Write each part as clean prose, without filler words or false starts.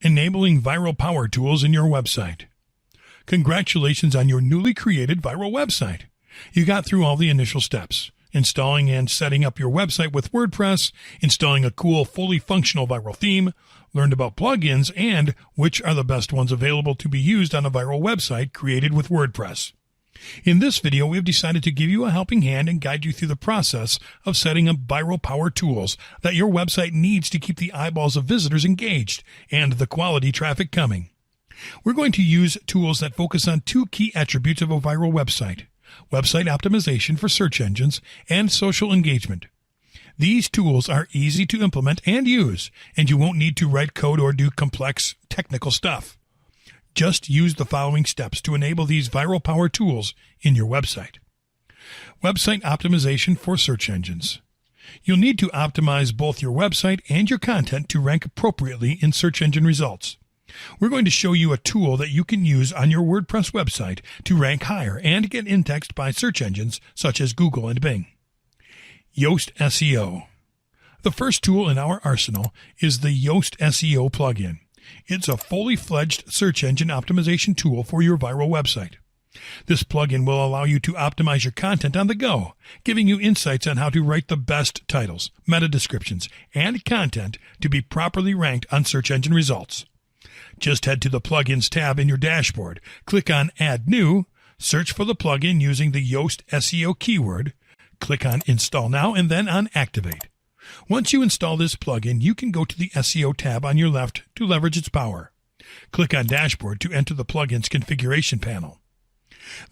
Enabling viral power tools in your website. Congratulations on your newly created viral website. You got through all the initial steps. Installing and setting up your website with WordPress, installing a cool, fully functional viral theme, learned about plugins, and which are the best ones available to be used on a viral website created with WordPress. In this video, we have decided to give you a helping hand and guide you through the process of setting up viral power tools that your website needs to keep the eyeballs of visitors engaged and the quality traffic coming. We're going to use tools that focus on two key attributes of a viral website: website optimization for search engines and social engagement. These tools are easy to implement and use, and you won't need to write code or do complex technical stuff. Just use the following steps to enable these viral power tools in your website. Website optimization for search engines. You'll need to optimize both your website and your content to rank appropriately in search engine results. We're going to show you a tool that you can use on your WordPress website to rank higher and get indexed by search engines such as Google and Bing. Yoast SEO. The first tool in our arsenal is the Yoast SEO plugin. It's a fully fledged search engine optimization tool for your viral website. This plugin will allow you to optimize your content on the go, giving you insights on how to write the best titles, meta descriptions, and content to be properly ranked on search engine results. Just head to the Plugins tab in your dashboard, click on Add New, search for the plugin using the Yoast SEO keyword, click on Install Now, and then on Activate. Once you install this plugin, you can go to the SEO tab on your left to leverage its power. Click on Dashboard to enter the plugin's configuration panel.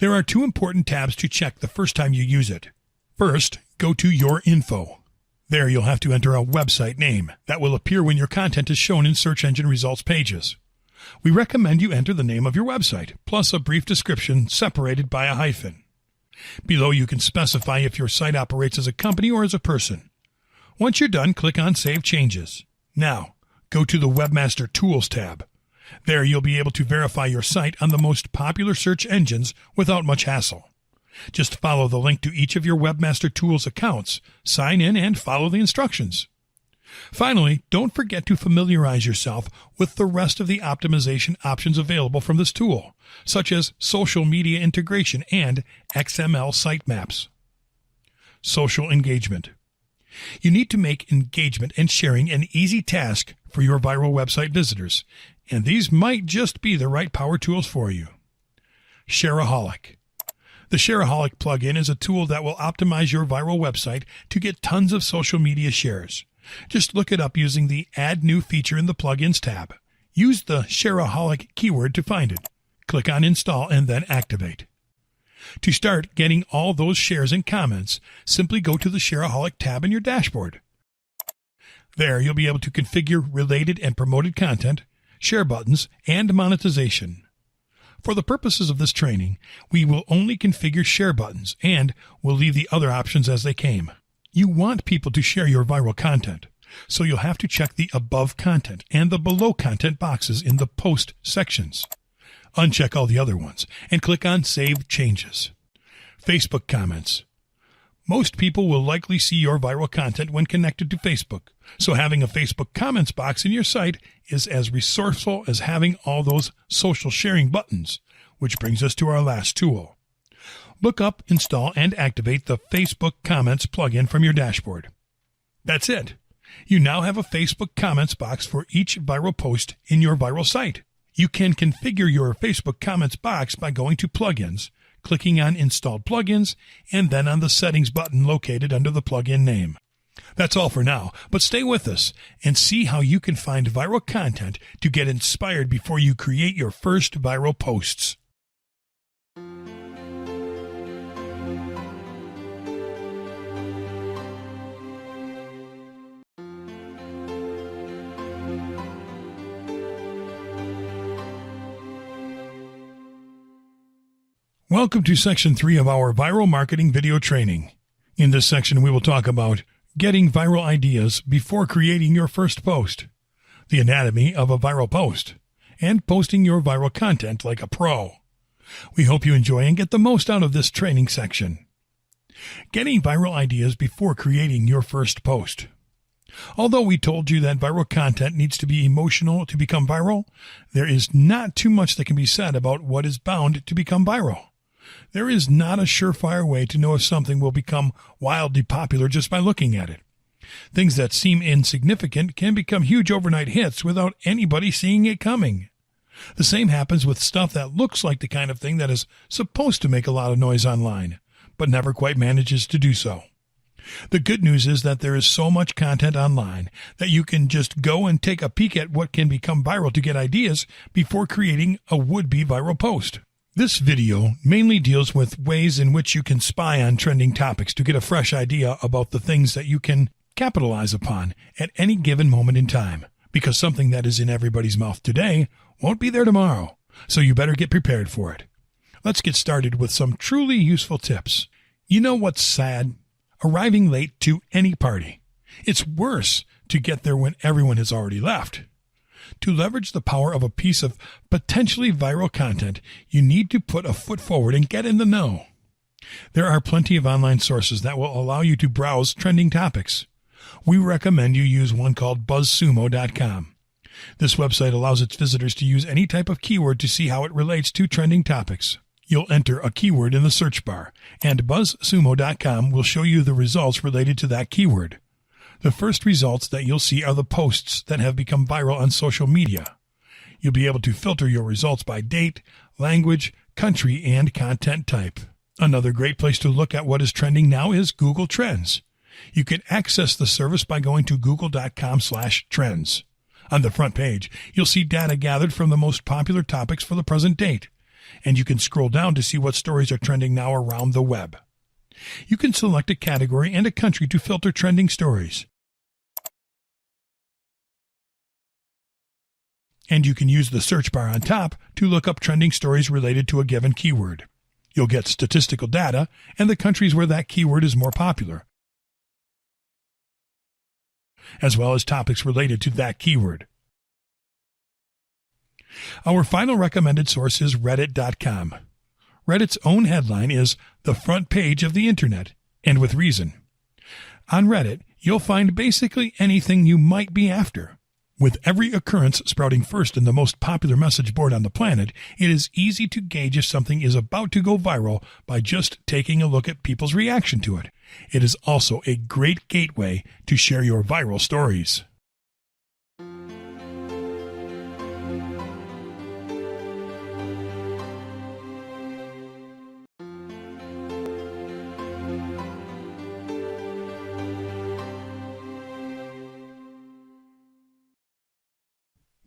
There are two important tabs to check the first time you use it. First, go to Your Info. There you'll have to enter a website name that will appear when your content is shown in search engine results pages. We recommend you enter the name of your website, plus a brief description separated by a hyphen. Below you can specify if your site operates as a company or as a person. Once you're done, click on Save Changes. Now, go to the Webmaster Tools tab. There you'll be able to verify your site on the most popular search engines without much hassle. Just follow the link to each of your Webmaster Tools accounts, sign in, and follow the instructions. Finally, don't forget to familiarize yourself with the rest of the optimization options available from this tool, such as social media integration and XML sitemaps. Social engagement. You need to make engagement and sharing an easy task for your viral website visitors, and these might just be the right power tools for you. Shareaholic. The Shareaholic plugin is a tool that will optimize your viral website to get tons of social media shares. Just look it up using the Add New feature in the Plugins tab. Use the Shareaholic keyword to find it. Click on Install and then Activate. To start getting all those shares and comments, simply go to the Shareaholic tab in your dashboard. There you'll be able to configure related and promoted content, share buttons, and monetization. For the purposes of this training, we will only configure share buttons and will leave the other options as they came. You want people to share your viral content, so you'll have to check the Above Content and the Below Content boxes in the Post sections. Uncheck all the other ones and click on Save Changes. Facebook comments. Most people will likely see your viral content when connected to Facebook, so having a Facebook comments box in your site is as resourceful as having all those social sharing buttons, which brings us to our last tool. Look up, install, and activate the Facebook Comments plugin from your dashboard. That's it. You now have a Facebook comments box for each viral post in your viral site. You can configure your Facebook comments box by going to Plugins, clicking on Installed Plugins, and then on the Settings button located under the plugin name. That's all for now, but stay with us and see how you can find viral content to get inspired before you create your first viral posts. Welcome to Section 3 of our Viral Marketing video training. In this section, we will talk about getting viral ideas before creating your first post, the anatomy of a viral post, and posting your viral content like a pro. We hope you enjoy and get the most out of this training section. Getting viral ideas before creating your first post. Although we told you that viral content needs to be emotional to become viral, there is not too much that can be said about what is bound to become viral. There is not a surefire way to know if something will become wildly popular just by looking at it. Things that seem insignificant can become huge overnight hits without anybody seeing it coming. The same happens with stuff that looks like the kind of thing that is supposed to make a lot of noise online, but never quite manages to do so. The good news is that there is so much content online that you can just go and take a peek at what can become viral to get ideas before creating a would-be viral post. This video mainly deals with ways in which you can spy on trending topics to get a fresh idea about the things that you can capitalize upon at any given moment in time, because something that is in everybody's mouth today won't be there tomorrow, so you better get prepared for it. Let's get started with some truly useful tips. You know what's sad? Arriving late to any party. It's worse to get there when everyone has already left. To leverage the power of a piece of potentially viral content, you need to put a foot forward and get in the know. There are plenty of online sources that will allow you to browse trending topics. We recommend you use one called buzzsumo.com. This website allows its visitors to use any type of keyword to see how it relates to trending topics. You'll enter a keyword in the search bar, and buzzsumo.com will show you the results related to that keyword. The first results that you'll see are the posts that have become viral on social media. You'll be able to filter your results by date, language, country, and content type. Another great place to look at what is trending now is Google Trends. You can access the service by going to google.com/trends. On the front page, you'll see data gathered from the most popular topics for the present date, and you can scroll down to see what stories are trending now around the web. You can select a category and a country to filter trending stories. And you can use the search bar on top to look up trending stories related to a given keyword. You'll get statistical data and the countries where that keyword is more popular, as well as topics related to that keyword. Our final recommended source is Reddit.com. Reddit's own headline is "The Front Page of the Internet," and with reason. On Reddit, you'll find basically anything you might be after. With every occurrence sprouting first in the most popular message board on the planet, it is easy to gauge if something is about to go viral by just taking a look at people's reaction to it. It is also a great gateway to share your viral stories.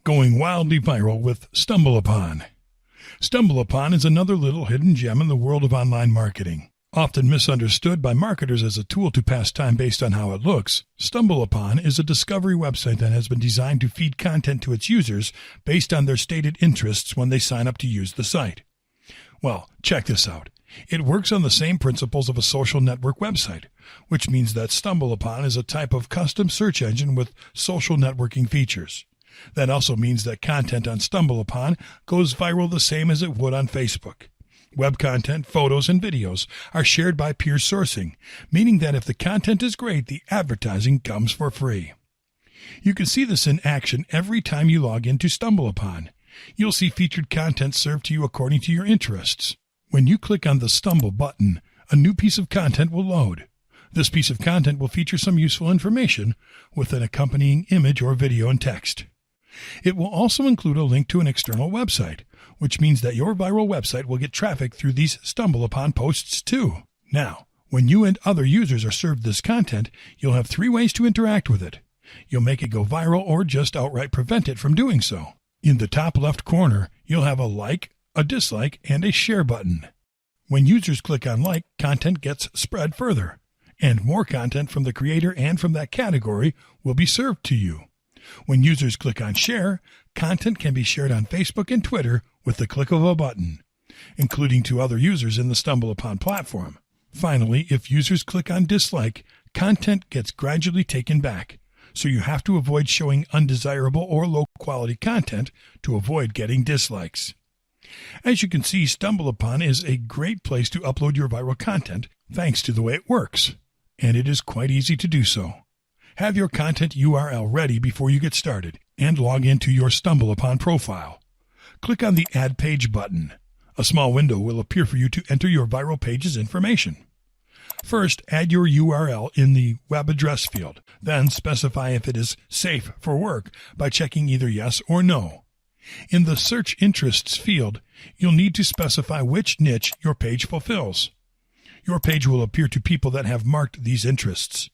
Going wildly viral with StumbleUpon. StumbleUpon is another little hidden gem in the world of online marketing. Often misunderstood by marketers as a tool to pass time based on how it looks, StumbleUpon is a discovery website that has been designed to feed content to its users based on their stated interests when they sign up to use the site. Well, check this out. It works on the same principles of a social network website, which means that StumbleUpon is a type of custom search engine with social networking features. That also means that content on StumbleUpon goes viral the same as it would on Facebook. Web content, photos, and videos are shared by peer sourcing, meaning that if the content is great, the advertising comes for free. You can see this in action every time you log into StumbleUpon. You'll see featured content served to you according to your interests. When you click on the Stumble button, a new piece of content will load. This piece of content will feature some useful information with an accompanying image or video and text. It will also include a link to an external website, which means that your viral website will get traffic through these StumbleUpon posts too. Now, when you and other users are served this content, you'll have 3 ways to interact with it. You'll make it go viral or just outright prevent it from doing so. In the top left corner, you'll have a like, a dislike, and a share button. When users click on like, content gets spread further, and more content from the creator and from that category will be served to you. When users click on share, content can be shared on Facebook and Twitter with the click of a button, including to other users in the StumbleUpon platform. Finally, if users click on dislike, content gets gradually taken back, so you have to avoid showing undesirable or low-quality content to avoid getting dislikes. As you can see, StumbleUpon is a great place to upload your viral content thanks to the way it works, and it is quite easy to do so. Have your content URL ready before you get started and log into your StumbleUpon profile. Click on the Add Page button. A small window will appear for you to enter your viral page's information. First, add your URL in the web address field. Then specify if it is safe for work by checking either yes or no. In the Search Interests field, you'll need to specify which niche your page fulfills. Your page will appear to people that have marked these interests.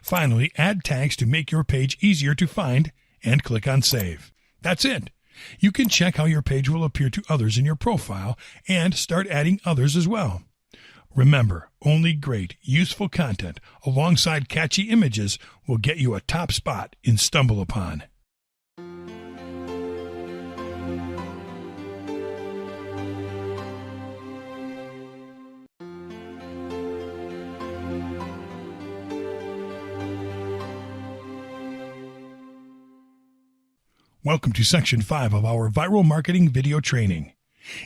Finally, add tags to make your page easier to find and click on Save. That's it. You can check how your page will appear to others in your profile and start adding others as well. Remember, only great, useful content alongside catchy images will get you a top spot in StumbleUpon. Welcome to Section 5 of our Viral Marketing Video Training.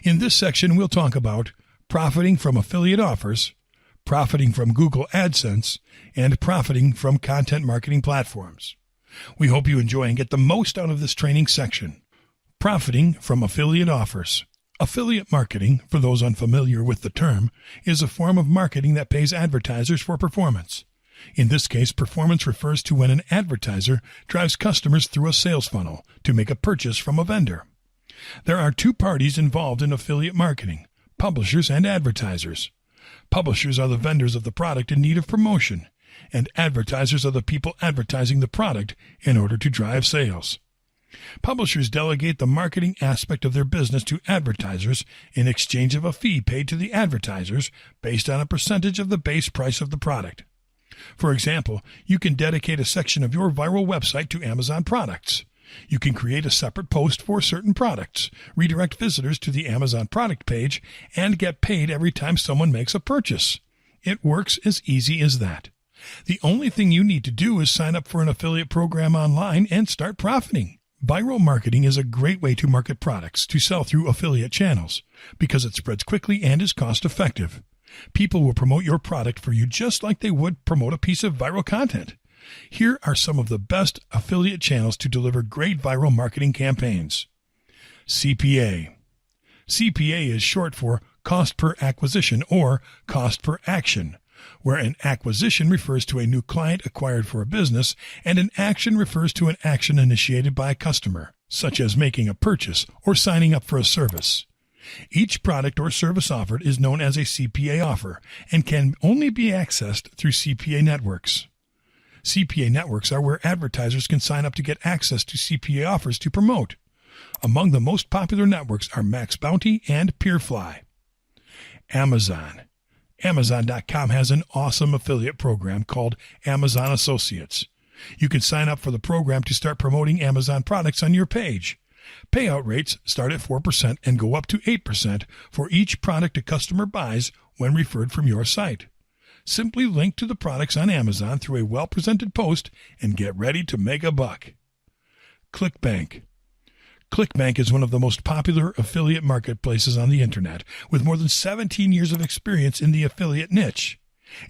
In this section, we'll talk about profiting from affiliate offers, profiting from Google AdSense, and profiting from content marketing platforms. We hope you enjoy and get the most out of this training section. Profiting from affiliate offers. Affiliate marketing, for those unfamiliar with the term, is a form of marketing that pays advertisers for performance. In this case, performance refers to when an advertiser drives customers through a sales funnel to make a purchase from a vendor. There are two parties involved in affiliate marketing: publishers and advertisers. Publishers are the vendors of the product in need of promotion, and advertisers are the people advertising the product in order to drive sales. Publishers delegate the marketing aspect of their business to advertisers in exchange of a fee paid to the advertisers based on a percentage of the base price of the product. For example, you can dedicate a section of your viral website to Amazon products. You can create a separate post for certain products, redirect visitors to the Amazon product page, and get paid every time someone makes a purchase. It works as easy as that. The only thing you need to do is sign up for an affiliate program online and start profiting. Viral marketing is a great way to market products to sell through affiliate channels because it spreads quickly and is cost-effective. People will promote your product for you just like they would promote a piece of viral content. Here are some of the best affiliate channels to deliver great viral marketing campaigns. CPA. CPA is short for cost per acquisition or cost per action, where an acquisition refers to a new client acquired for a business and an action refers to an action initiated by a customer, such as making a purchase or signing up for a service. Each product or service offered is known as a CPA offer and can only be accessed through CPA networks. CPA networks are where advertisers can sign up to get access to CPA offers to promote. Among the most popular networks are Max Bounty and Peerfly. Amazon. Amazon.com has an awesome affiliate program called Amazon Associates. You can sign up for the program to start promoting Amazon products on your page. Payout rates start at 4% and go up to 8% for each product a customer buys when referred from your site. Simply link to the products on Amazon through a well-presented post and get ready to make a buck. ClickBank. ClickBank is one of the most popular affiliate marketplaces on the internet, with more than 17 years of experience in the affiliate niche.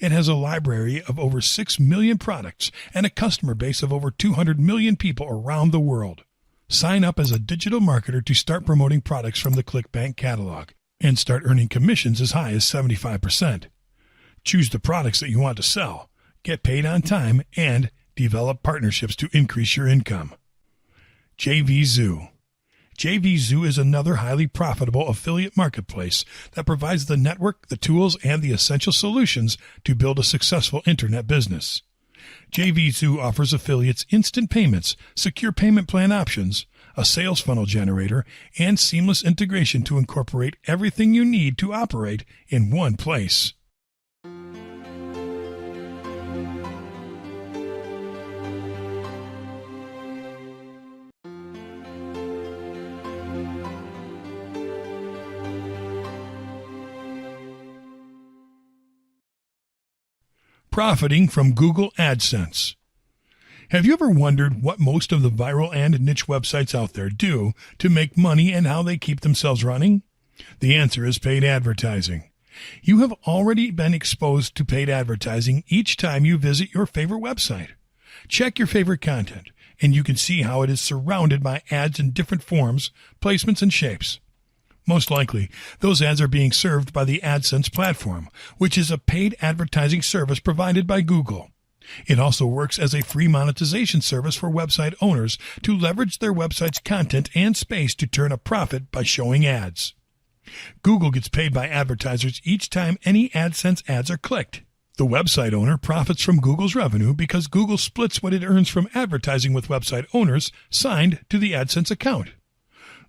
It has a library of over 6 million products and a customer base of over 200 million people around the world. Sign up as a digital marketer to start promoting products from the ClickBank catalog and start earning commissions as high as 75%. Choose the products that you want to sell, get paid on time, and develop partnerships to increase your income. JVZoo. JVZoo is another highly profitable affiliate marketplace that provides the network, the tools, and the essential solutions to build a successful internet business. JVZoo offers affiliates instant payments, secure payment plan options, a sales funnel generator, and seamless integration to incorporate everything you need to operate in one place. Profiting from Google AdSense. Have you ever wondered what most of the viral and niche websites out there do to make money and how they keep themselves running? The answer is paid advertising. You have already been exposed to paid advertising each time you visit your favorite website. Check your favorite content, and you can see how it is surrounded by ads in different forms, placements, and shapes. Most likely, those ads are being served by the AdSense platform, which is a paid advertising service provided by Google. It also works as a free monetization service for website owners to leverage their website's content and space to turn a profit by showing ads. Google gets paid by advertisers each time any AdSense ads are clicked. The website owner profits from Google's revenue because Google splits what it earns from advertising with website owners signed to the AdSense account.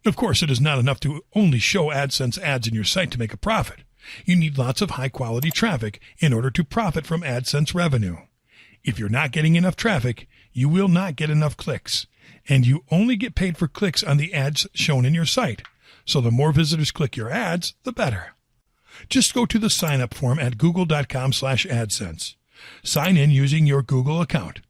Of course, it is not enough to only show AdSense ads in your site to make a profit. You need lots of high-quality traffic in order to profit from AdSense revenue. If you're not getting enough traffic, you will not get enough clicks, and you only get paid for clicks on the ads shown in your site. So the more visitors click your ads, the better. Just go to the sign-up form at google.com/AdSense. Sign in using your Google account.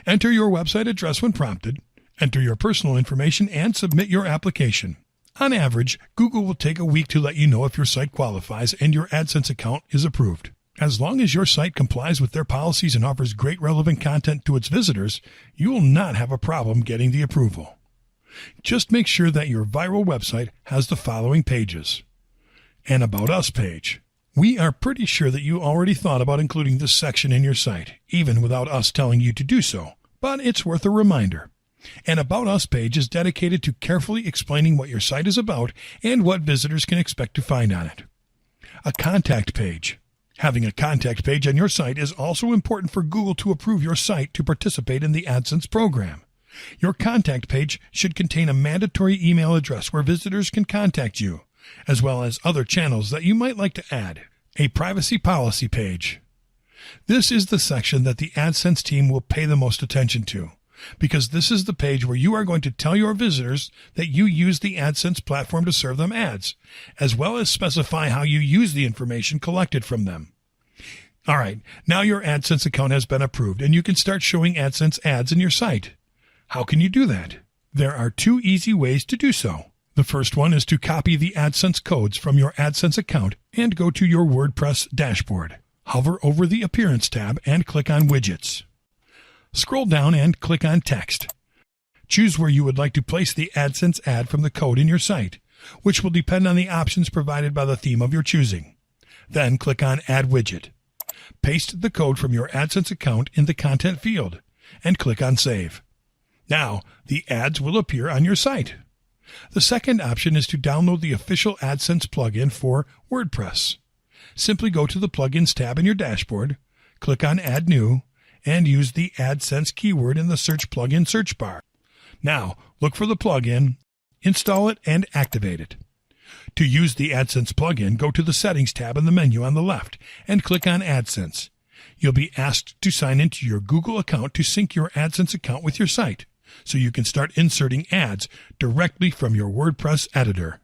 Enter your website address when prompted. Enter your personal information and submit your application. On average, Google will take a week to let you know if your site qualifies and your AdSense account is approved. As long as your site complies with their policies and offers great relevant content to its visitors, you will not have a problem getting the approval. Just make sure that your viral website has the following pages. An About Us page. We are pretty sure that you already thought about including this section in your site, even without us telling you to do so, but it's worth a reminder. An About Us page is dedicated to carefully explaining what your site is about and what visitors can expect to find on it. A Contact page. Having a contact page on your site is also important for Google to approve your site to participate in the AdSense program. Your contact page should contain a mandatory email address where visitors can contact you, as well as other channels that you might like to add. A privacy policy page. This is the section that the AdSense team will pay the most attention to, because this is the page where you are going to tell your visitors that you use the AdSense platform to serve them ads, as well as specify how you use the information collected from them. All right, now your AdSense account has been approved and you can start showing AdSense ads in your site. How can you do that? There are 2 easy ways to do so. The first one is to copy the AdSense codes from your AdSense account and go to your WordPress dashboard. Hover over the Appearance tab and click on Widgets. Scroll down and click on Text. Choose where you would like to place the AdSense ad from the code in your site, which will depend on the options provided by the theme of your choosing. Then click on Add Widget. Paste the code from your AdSense account in the Content field and click on Save. Now, the ads will appear on your site. The second option is to download the official AdSense plugin for WordPress. Simply go to the Plugins tab in your dashboard, click on Add New, and use the AdSense keyword in the Search Plugin search bar. Now, look for the plugin, install it, and activate it. To use the AdSense plugin, go to the Settings tab in the menu on the left and click on AdSense. You'll be asked to sign into your Google account to sync your AdSense account with your site, so you can start inserting ads directly from your WordPress editor.